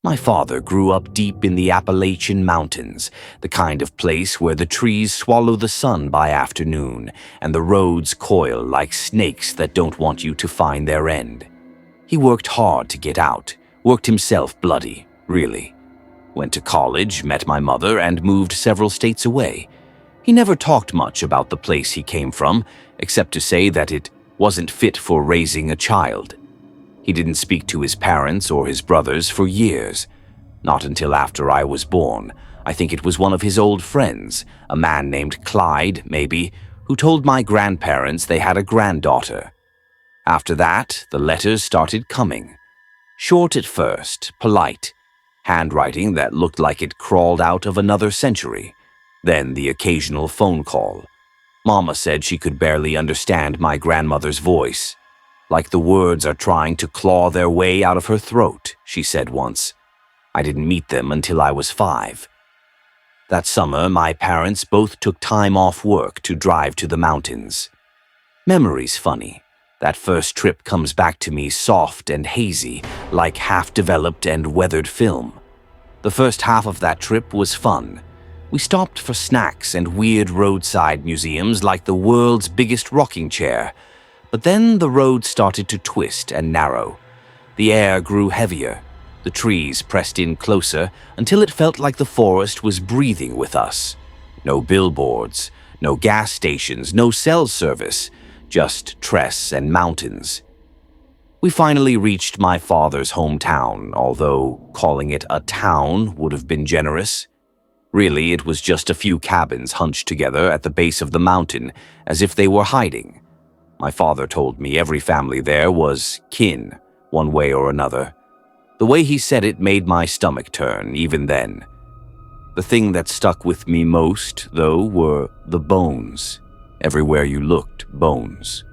My father grew up deep in the Appalachian Mountains, the kind of place where the trees swallow the sun by afternoon and the roads coil like snakes that don't want you to find their end. He worked hard to get out, worked himself bloody, really. Went to college, met my mother, and moved several states away. He never talked much about the place he came from, except to say that it wasn't fit for raising a child. He didn't speak to his parents or his brothers for years. Not until after I was born. I think it was one of his old friends, a man named Clyde, maybe, who told my grandparents they had a granddaughter. After that, the letters started coming. Short at first, polite, handwriting that looked like it crawled out of another century. Then the occasional phone call. Mama said she could barely understand my grandmother's voice. Like the words are trying to claw their way out of her throat, she said once. I didn't meet them until I was 5. That summer, my parents both took time off work to drive to the mountains. Memory's funny. That first trip comes back to me soft and hazy, like half-developed and weathered film. The first half of that trip was fun. We stopped for snacks and weird roadside museums like the world's biggest rocking chair. But then the road started to twist and narrow. The air grew heavier. The trees pressed in closer until it felt like the forest was breathing with us. No billboards, no gas stations, no cell service, just tress and mountains. We finally reached my father's hometown, although calling it a town would have been generous. Really, it was just a few cabins hunched together at the base of the mountain, as if they were hiding. My father told me every family there was kin, one way or another. The way he said it made my stomach turn, even then. The thing that stuck with me most, though, were the bones. Everywhere you looked, bones.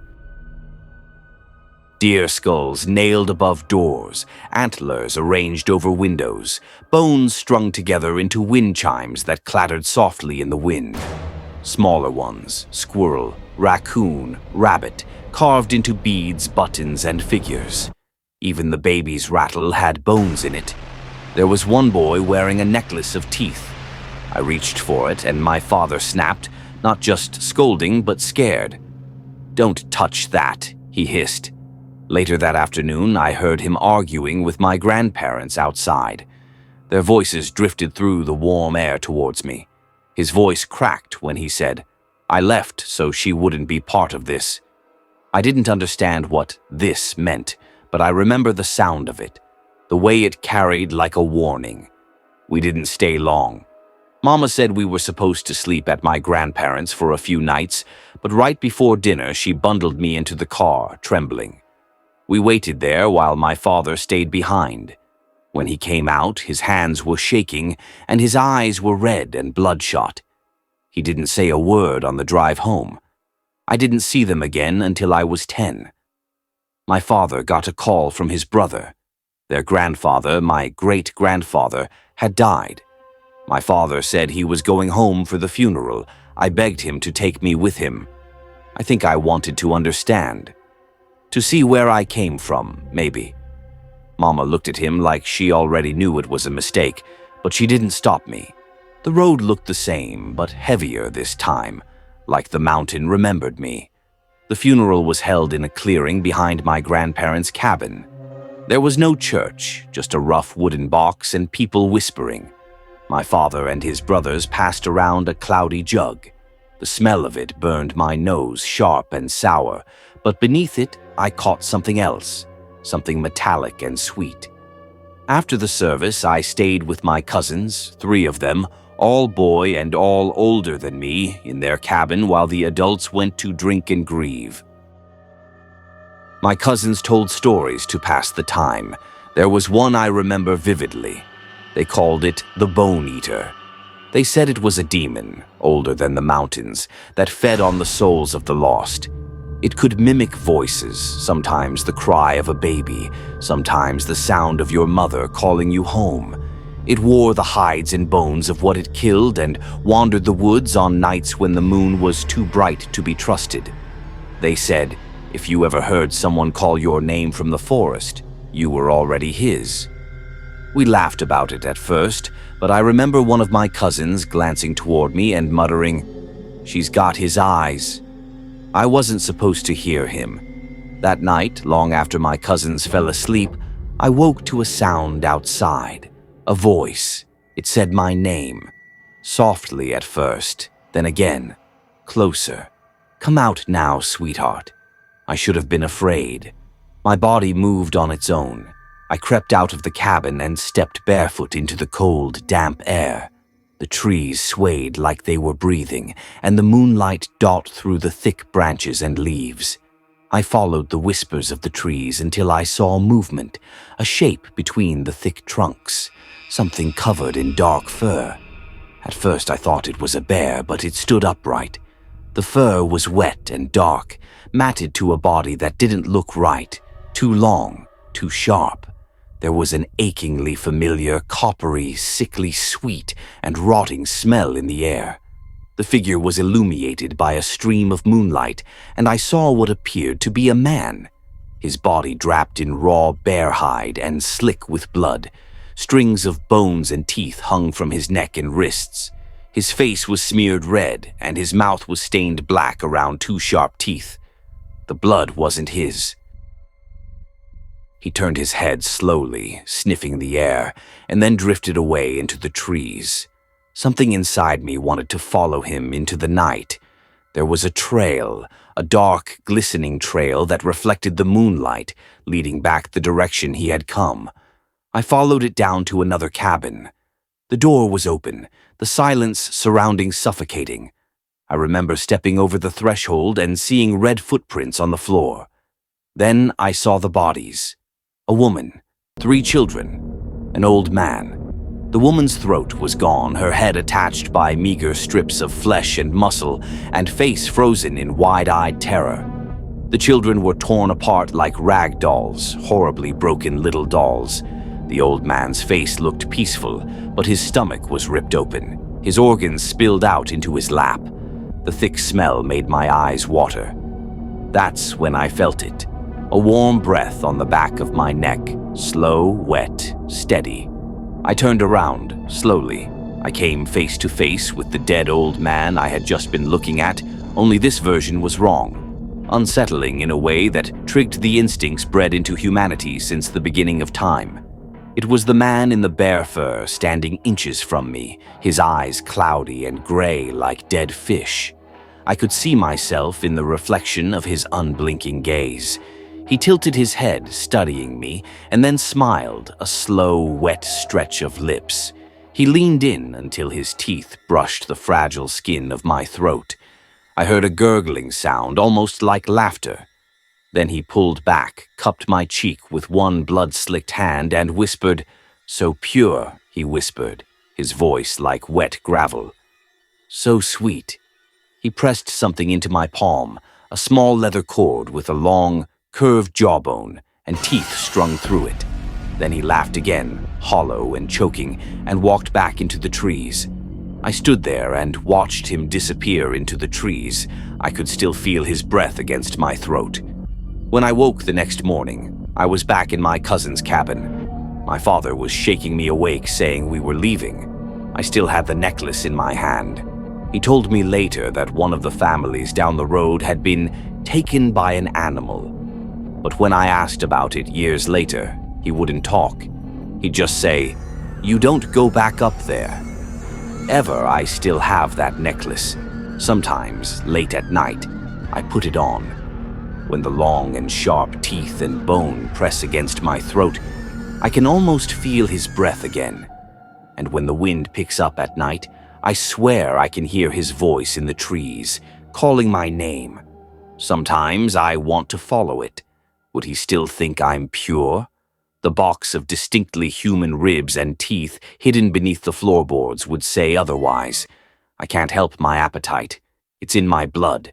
Deer skulls nailed above doors, antlers arranged over windows, bones strung together into wind chimes that clattered softly in the wind. Smaller ones, squirrel, raccoon, rabbit, carved into beads, buttons, and figures. Even the baby's rattle had bones in it. There was one boy wearing a necklace of teeth. I reached for it, and my father snapped, not just scolding, but scared. "Don't touch that," he hissed. Later that afternoon, I heard him arguing with my grandparents outside. Their voices drifted through the warm air towards me. His voice cracked when he said, "I left so she wouldn't be part of this." I didn't understand what "this" meant, but I remember the sound of it, the way it carried like a warning. We didn't stay long. Mama said we were supposed to sleep at my grandparents' for a few nights, but right before dinner she bundled me into the car, trembling. We waited there while my father stayed behind. When he came out, his hands were shaking and his eyes were red and bloodshot. He didn't say a word on the drive home. I didn't see them again until I was 10. My father got a call from his brother. Their grandfather, my great-grandfather, had died. My father said he was going home for the funeral. I begged him to take me with him. I think I wanted to understand. To see where I came from, maybe. Mama looked at him like she already knew it was a mistake, but she didn't stop me. The road looked the same, but heavier this time, like the mountain remembered me. The funeral was held in a clearing behind my grandparents' cabin. There was no church, just a rough wooden box and people whispering. My father and his brothers passed around a cloudy jug. The smell of it burned my nose sharp and sour, but beneath it I caught something else, something metallic and sweet. After the service, I stayed with my cousins, 3 of them, all boy and all older than me, in their cabin while the adults went to drink and grieve. My cousins told stories to pass the time. There was one I remember vividly. They called it the Bone Eater. They said it was a demon, older than the mountains, that fed on the souls of the lost. It could mimic voices, sometimes the cry of a baby, sometimes the sound of your mother calling you home. It wore the hides and bones of what it killed and wandered the woods on nights when the moon was too bright to be trusted. They said, if you ever heard someone call your name from the forest, you were already his. We laughed about it at first, but I remember one of my cousins glancing toward me and muttering, "She's got his eyes." I wasn't supposed to hear him. That night, long after my cousins fell asleep, I woke to a sound outside. A voice. It said my name. Softly at first, then again. Closer. "Come out now, sweetheart." I should have been afraid. My body moved on its own. I crept out of the cabin and stepped barefoot into the cold, damp air. The trees swayed like they were breathing, and the moonlight dot through the thick branches and leaves. I followed the whispers of the trees until I saw movement, a shape between the thick trunks, something covered in dark fur. At first I thought it was a bear, but it stood upright. The fur was wet and dark, matted to a body that didn't look right, too long, too sharp. There was an achingly familiar, coppery, sickly sweet and rotting smell in the air. The figure was illuminated by a stream of moonlight, and I saw what appeared to be a man. His body draped in raw bear hide and slick with blood. Strings of bones and teeth hung from his neck and wrists. His face was smeared red, and his mouth was stained black around two sharp teeth. The blood wasn't his. He turned his head slowly, sniffing the air, and then drifted away into the trees. Something inside me wanted to follow him into the night. There was a trail, a dark, glistening trail that reflected the moonlight, leading back the direction he had come. I followed it down to another cabin. The door was open, the silence surrounding suffocating. I remember stepping over the threshold and seeing red footprints on the floor. Then I saw the bodies. A woman, 3 children, an old man. The woman's throat was gone, her head attached by meager strips of flesh and muscle, and face frozen in wide-eyed terror. The children were torn apart like rag dolls, horribly broken little dolls. The old man's face looked peaceful, but his stomach was ripped open. His organs spilled out into his lap. The thick smell made my eyes water. That's when I felt it. A warm breath on the back of my neck, slow, wet, steady. I turned around, slowly. I came face to face with the dead old man I had just been looking at, only this version was wrong. Unsettling in a way that trigged the instincts bred into humanity since the beginning of time. It was the man in the bear fur standing inches from me, his eyes cloudy and gray like dead fish. I could see myself in the reflection of his unblinking gaze. He tilted his head, studying me, and then smiled, a slow, wet stretch of lips. He leaned in until his teeth brushed the fragile skin of my throat. I heard a gurgling sound, almost like laughter. Then he pulled back, cupped my cheek with one blood-slicked hand, and whispered, "So pure," he whispered, his voice like wet gravel. "So sweet." He pressed something into my palm, a small leather cord with a long, curved jawbone and teeth strung through it. Then he laughed again, hollow and choking, and walked back into the trees. I stood there and watched him disappear into the trees. I could still feel his breath against my throat. When I woke the next morning, I was back in my cousin's cabin. My father was shaking me awake, saying we were leaving. I still had the necklace in my hand. He told me later that one of the families down the road had been taken by an animal. But when I asked about it years later, he wouldn't talk. He'd just say, "You don't go back up there." Ever, I still have that necklace. Sometimes, late at night, I put it on. When the long and sharp teeth and bone press against my throat, I can almost feel his breath again. And when the wind picks up at night, I swear I can hear his voice in the trees, calling my name. Sometimes I want to follow it. Would he still think I'm pure? The box of distinctly human ribs and teeth hidden beneath the floorboards would say otherwise. I can't help my appetite. It's in my blood.